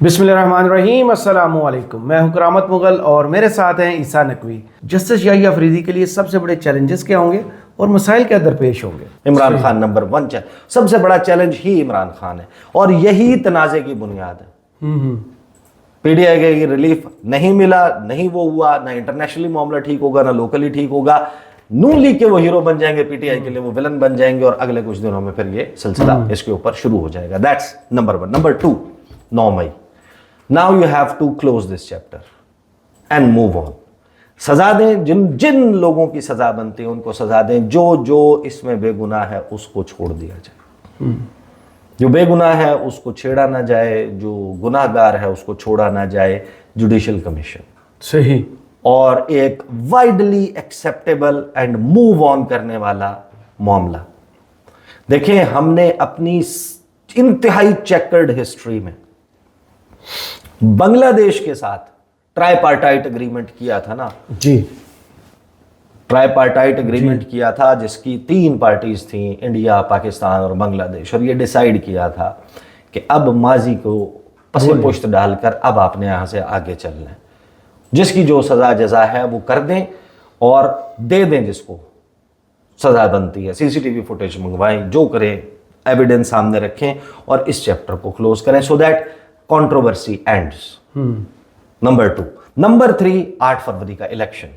बिस्मिल्लाहिर्रहमानिर्रहीम, अस्सलामु अलैकुम। मैं हूं करामत मुगल और मेरे साथ हैं ईसा नकवी। जस्टिस याहिया अफरीदी के लिए सबसे बड़े चैलेंजेस क्या होंगे और मसाइल क्या दरपेश होंगे? इमरान खान नंबर 1 सबसे बड़ा चैलेंज ही इमरान खान है और यही तनाज़े की बुनियाद है। पीडीआई की रिलीफ नहीं मिला, नहीं वो हुआ, ना इंटरनेशनली मामला ठीक होगा, ना लोकली ठीक होगा। नून लीग के वो हीरो बन जाएंगे, पीटीआई के लिए वो विलन बन जाएंगे और अगले कुछ दिनों में फिर ये सिलसिला इसके ऊपर शुरू हो जाएगा। That's number 1। नंबर 2, 9 मई। Now you have to close this chapter and move on. सजा दें, जिन लोगों की सजा बनती है उनको सजा दें। जो इसमें बेगुनाह है उसको छोड़ दिया जाए। जो बेगुनाह है उसको छेड़ा ना जाए, जो गुनाहगार है उसको छोड़ा ना जाए। जुडिशियल कमीशन सही और एक widely acceptable and move on करने वाला मामला। देखें, हमने अपनी इंतहाई चेकर्ड हिस्ट्री में बांग्लादेश के साथ ट्राइपार्टाइट एग्रीमेंट किया था ना जी। ट्राइपार्टाइट एग्रीमेंट किया था जिसकी 3 पार्टीज थी, इंडिया, पाकिस्तान और बांग्लादेश। और ये डिसाइड किया था कि अब माजी को पसे पुश्त डालकर अब आपने यहां से आगे चलना है। जिसकी जो सजा जजा है वो कर दें और दे दें जिसको सजा बनती है। सीसीटीवी फुटेज मंगवाएं, जो करें, एविडेंस सामने रखें और इस चैप्टर को क्लोज करें so that controversy ends. Number 2। Number 3, 8 फरवरी का इलेक्शन।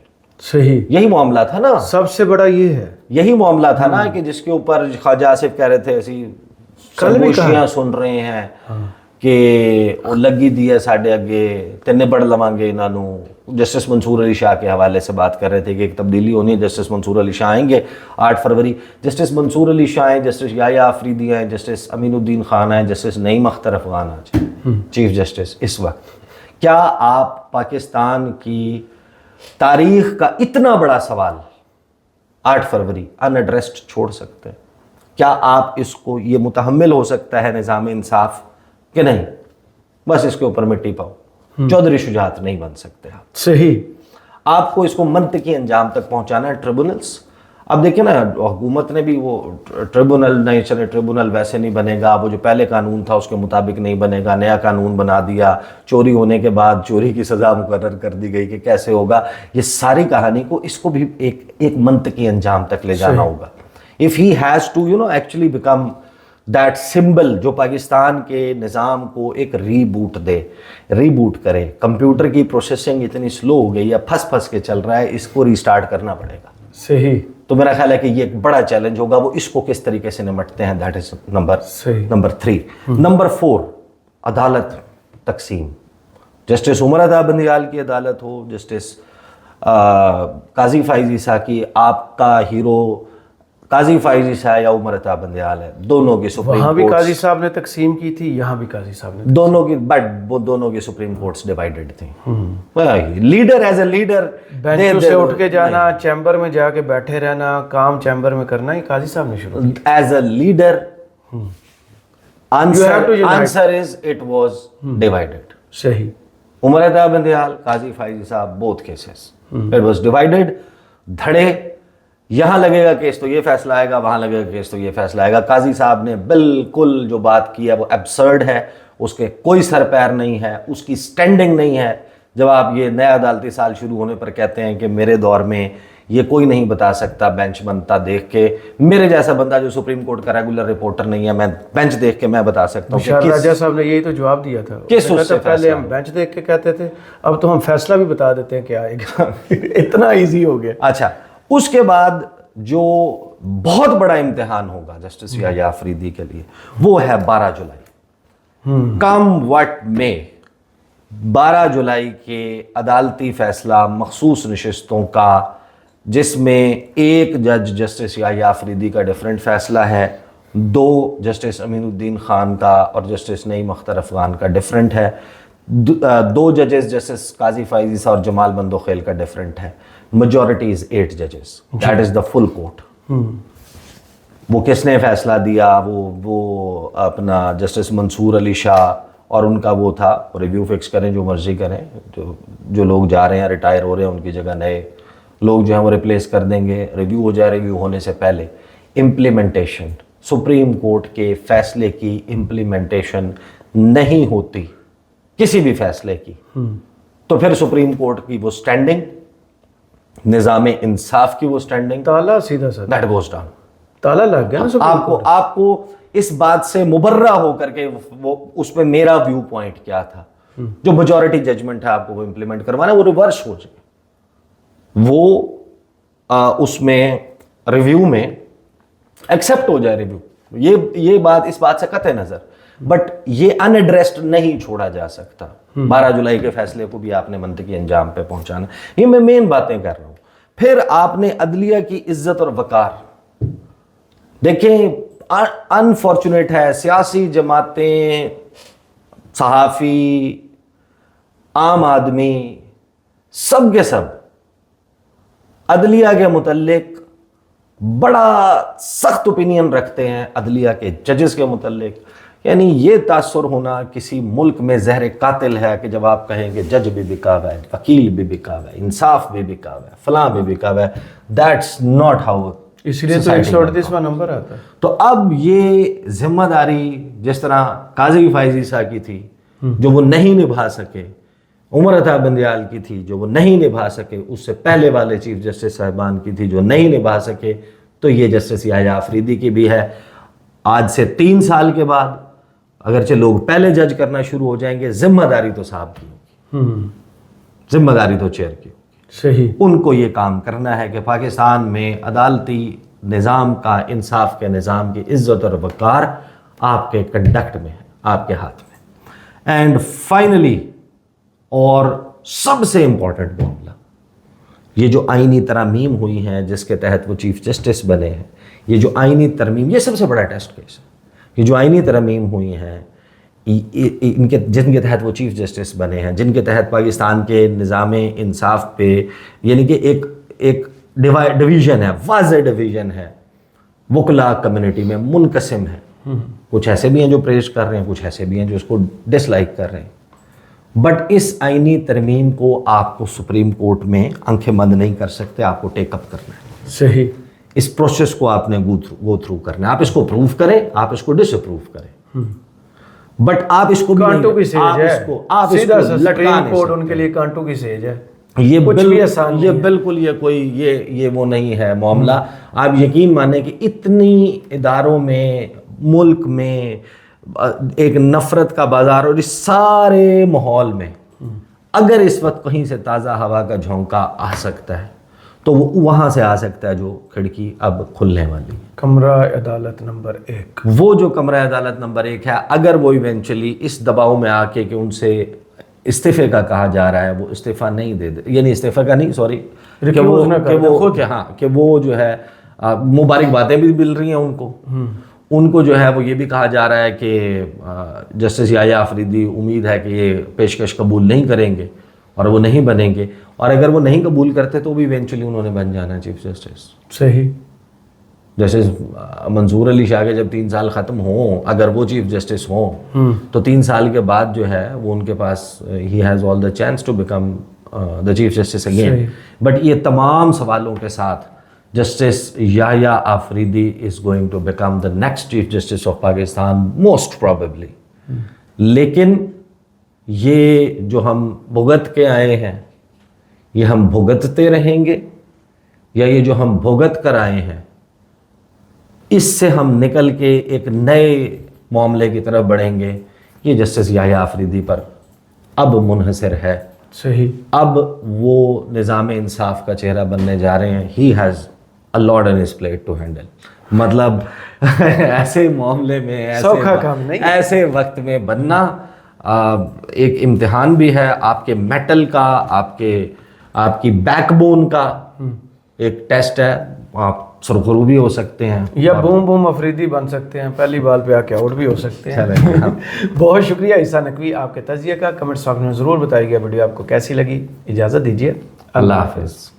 सही, यही मामला था ना, सबसे बड़ा ये है। यही मामला था ना कि जिसके ऊपर ख्वाजा आसिफ कह रहे थे, ऐसी सरगोशियां सुन रहे हैं कि वो लगी दी है साढ़े अगे तिन्ने पढ़ लवांगे इन्हों। जस्टिस मंसूर अली शाह के हवाले से बात कर रहे थे कि एक तब्दीली होनी है। जस्टिस मंसूर अली शाह आएंगे 8 फरवरी। जस्टिस मंसूर अली शाह हैं, जस्टिस याहिया अफरीदी हैं, जस्टिस अमीनुद्दीन खान हैं, जस्टिस नईम अख्तर अफगान आज चीफ जस्टिस इस वक्त। क्या आप पाकिस्तान की तारीख का इतना बड़ा सवाल 8 फरवरी अनएड्रेस्ड छोड़ सकते हैं? क्या आप इसको, ये मुतहम्मिल हो सकता है निज़ाम इंसाफ कि नहीं बस इसके ऊपर मिट्टी पाओ? चौधरी शुजात नहीं बन सकते आप। सही, आपको इसको मंतकी अंजाम तक पहुंचाना है ट्रिब्यूनल्स। अब देखिए ना, हुकूमत ने भी वो ट्रिब्यूनल नहीं चले, ट्रिब्यूनल वैसे नहीं बनेगा, वो जो पहले कानून था उसके मुताबिक नहीं बनेगा, नया कानून बना दिया। चोरी होने के बाद चोरी की सज़ा मुकर्रर कर दी गई कि कैसे होगा। ये सारी कहानी को, इसको भी एक मंतकी अंजाम तक ले जाना होगा। If he has to actually become that symbol जो पाकिस्तान के निज़ाम को एक रीबूट करे। कंप्यूटर की प्रोसेसिंग इतनी स्लो हो गई है, फंस के चल रहा है, इसको रीस्टार्ट करना पड़ेगा। सही। तो मेरा ख्याल है कि ये एक बड़ा चैलेंज होगा। वो इसको किस तरीके से निपटते हैं, दैट इज नंबर 3। नंबर 4, अदालत तकसीम। जस्टिस उमर अता बंदियाल की अदालत हो, जस्टिस काजी फाइज ईसा की, आपका हीरो काजी फाइज ईसा या उमर अता बंदियाल है, दोनों की सुप्रीम वहाँ भी कोर्ट्स, काजी साहब ने तकसीम की थी, यहाँ भी काजी साहब ने दोनों की, बट वो दोनों की सुप्रीम कोर्ट्स डिवाइडेड थी। लीडर एज ए लीडर बेंचों से उठ के जाना, चैम्बर में जाके बैठे रहना, काम चैम्बर में करना, ये काजी साहब ने शुरू किया। As a leader answer is it was divided. सही। उमर अता बंदियाल, काजी फाइज साहब, both cases it was divided. धड़े, यहां लगेगा केस तो ये फैसला आएगा, वहां लगेगा केस तो ये फैसला आएगा। काजी साहब ने बिल्कुल जो बात की है वो एब्सर्ड है, उसके कोई सर पैर नहीं है, उसकी स्टैंडिंग नहीं है। जब आप ये नया अदालती साल शुरू होने पर कहते हैं कि मेरे दौर में ये कोई नहीं बता सकता, बेंच बनता देख के, मेरे जैसा बंदा जो सुप्रीम कोर्ट का रेगुलर रिपोर्टर नहीं है, मैं बेंच देख के मैं बता सकता हूँ। राजा साहब ने यही तो जवाब दिया था। किस उससे पहले हम बेंच देख के कहते थे, अब तो हम फैसला भी बता देते हैं क्या आएगा। इतना ईजी हो गया। अच्छा, उसके बाद जो बहुत बड़ा इम्तिहान होगा जस्टिस याहिया अफरीदी के लिए वो है 12 जुलाई। कम व्हाट मे, 12 जुलाई के अदालती फैसला मखसूस नशिस्तों का, जिसमें एक जज जस्टिस याहिया अफरीदी का डिफरेंट फैसला है, 2 जस्टिस अमीनुद्दीन खान का और जस्टिस नईम अख्तर अफगान का डिफरेंट है, 2 जजेस जस्टिस काजी फाइज और जमाल बंदोखेल का डिफरेंट है। मेजॉरिटी इज 8 जजेस, that is the full court. वो किसने फैसला दिया, वो अपना जस्टिस मंसूर अली शाह और उनका वो था, रिव्यू फिक्स करें, जो मर्जी करें, जो लोग जा रहे हैं रिटायर हो रहे हैं उनकी जगह नए लोग जो हैं वो रिप्लेस कर देंगे। रिव्यू हो जाए, रिव्यू होने से पहले इम्प्लीमेंटेशन, सुप्रीम कोर्ट के फैसले की इम्प्लीमेंटेशन नहीं होती किसी भी फैसले की, तो फिर सुप्रीम कोर्ट की वो स्टैंडिंग, निज़ाम इंसाफ की वो स्टैंडिंग, ताला सीधा सा दैट गोज डाउन। ताला लग गया ना सुप्रीम कोर्ट। आपको इस बात से मुबर्रा होकर के वो उसमें मेरा व्यू पॉइंट क्या था, जो मेजॉरिटी जजमेंट है आपको वो इंप्लीमेंट करवाना, वो रिवर्स हो जाए, वो उसमें रिव्यू में एक्सेप्ट हो जाए रिव्यू। ये बात, इस बात से कतई नजर, बट ये अनएड्रेस्ड नहीं छोड़ा जा सकता। 12 जुलाई के फैसले को भी आपने मंतकी अंजाम पे पहुंचाना, ये मैं मेन बातें कर रहा हूं। फिर आपने अदलिया की इज्जत और वकार, देखें अनफॉर्चुनेट है, सियासी जमातें, सहाफ़ी, आम आदमी, सब के सब अदलिया के मुतल्लिक बड़ा सख्त ओपिनियन रखते हैं, अदलिया के जजेस के मुतल्लिक। यानी ये तासुर होना किसी मुल्क में जहर कातिल है कि जब आप कहें कि जज भी बिका हुआ है, वकील भी बिका हुआ है, इंसाफ भी बिका हुआ है, फलां भी बिका हुआ है, दैट्स नॉट हाउ, इसलिए तो 138वां नंबर आता है। तो अब ये जिम्मेदारी जिस तरह काजी फाइज ईसा की थी, जो वो नहीं निभा सके, उमर अता बंदियाल की थी जो वो नहीं निभा सके, उससे पहले वाले चीफ जस्टिस साहिबान की थी जो नहीं निभा सके, तो ये जस्टिस याह्या अफरीदी की भी है। आज से 3 साल के बाद अगरचे लोग पहले जज करना शुरू हो जाएंगे, जिम्मेदारी तो साहब की होगी, जिम्मेदारी तो चेयर की होगी। सही, उनको ये काम करना है कि पाकिस्तान में अदालती निज़ाम का, इंसाफ के निज़ाम की इज्जत और वक़ार आपके कंडक्ट में है, आपके हाथ में। एंड फाइनली, और सबसे इंपॉर्टेंट मामला, ये जो आईनी तरमीम हुई हैं जिसके तहत वो चीफ जस्टिस बने हैं, ये जो आईनी तरमीम, ये सबसे बड़ा टेस्ट केस है। ये जो आईनी तरमीम हुई हैं, इनके जिनके तहत वो चीफ जस्टिस बने हैं, जिनके तहत पाकिस्तान के निज़ाम इंसाफ पे, यानी कि एक डिवीज़न है, वाज़ेह डिवीज़न है, वकला कम्युनिटी में मुनकसिम है। कुछ ऐसे भी हैं जो प्रेज कर रहे हैं, कुछ ऐसे भी हैं जो इसको डिसलाइक कर रहे हैं। बट इस आईनी तरमीम को आपको सुप्रीम कोर्ट में आंखें बंद नहीं कर सकते, आपको टेकअप करना है। सही, इस प्रोसेस को आपने गो थ्रू करना है। आप इसको प्रूव करें, आप इसको डिसअप्रूव करें, बट आप इसको भी कांटों की सेज है, आप सीधा इसको सुप्रीम कोर्ट उनके लिए कांटों की सेज है। ये कुछ भी आसान ये बिल्कुल ये कोई ये वो नहीं है मामला। आप यकीन माने कि इतनी इदारों में, मुल्क में एक नफरत का बाजार, और इस सारे माहौल में अगर इस वक्त कहीं से ताज़ा हवा का झोंका आ सकता है तो वो वहाँ से आ सकता है जो खिड़की अब खुलने वाली है। कमरा अदालत नंबर 1, वो जो कमरा अदालत नंबर 1 है, अगर वो इवेंचुअली इस दबाव में आके कि उनसे इस्तीफे का कहा जा रहा है, वो इस्तीफा नहीं दे दे, यानी इस्तीफा का नहीं, सॉरी, कि वो जो है मुबारकबादें भी मिल रही हैं उनको जो है वो ये भी कहा जा रहा है कि जस्टिस याह्या अफरीदी उम्मीद है कि ये पेशकश कबूल नहीं करेंगे और वो नहीं बनेंगे, और अगर वो नहीं कबूल करते तो भी इवेंचुअली उन्होंने बन जाना है चीफ जस्टिस। सही, जैसे मंसूर अली शाह के जब 3 साल ख़त्म हों, अगर वो चीफ जस्टिस हों तो 3 साल के बाद जो है वो उनके पास ही has all the chance to become the chief justice again. But ये तमाम सवालों के साथ justice Yahya Afridi is going to become the next chief justice of Pakistan most probably. लेकिन ये जो हम भुगत के आए हैं, ये हम भुगतते रहेंगे, या ये जो हम भुगत कर आए हैं इससे हम निकल के एक नए मामले की तरफ बढ़ेंगे, ये जस्टिस याह्या अफरीदी पर अब मुनहसर है। सही, अब वो निज़ाम इंसाफ का चेहरा बनने जा रहे हैं। He has a lot on his plate to handle. मतलब ऐसे मामले में, सौखा काम नहीं, ऐसे वक्त में बनना एक इम्तिहान भी है आपके मेटल का, आपकी बैकबोन का एक टेस्ट है। आप सुरखरू भी हो सकते हैं, या बूम बूम अफरीदी बन सकते हैं, पहली बाल पे आके आउट भी हो सकते हैं। बहुत शुक्रिया ईसा नकवी आपके तज़िये का। कमेंट्स में ज़रूर बताइएगा वीडियो आपको कैसी लगी। इजाज़त दीजिए, अल्लाह हाफ़िज़।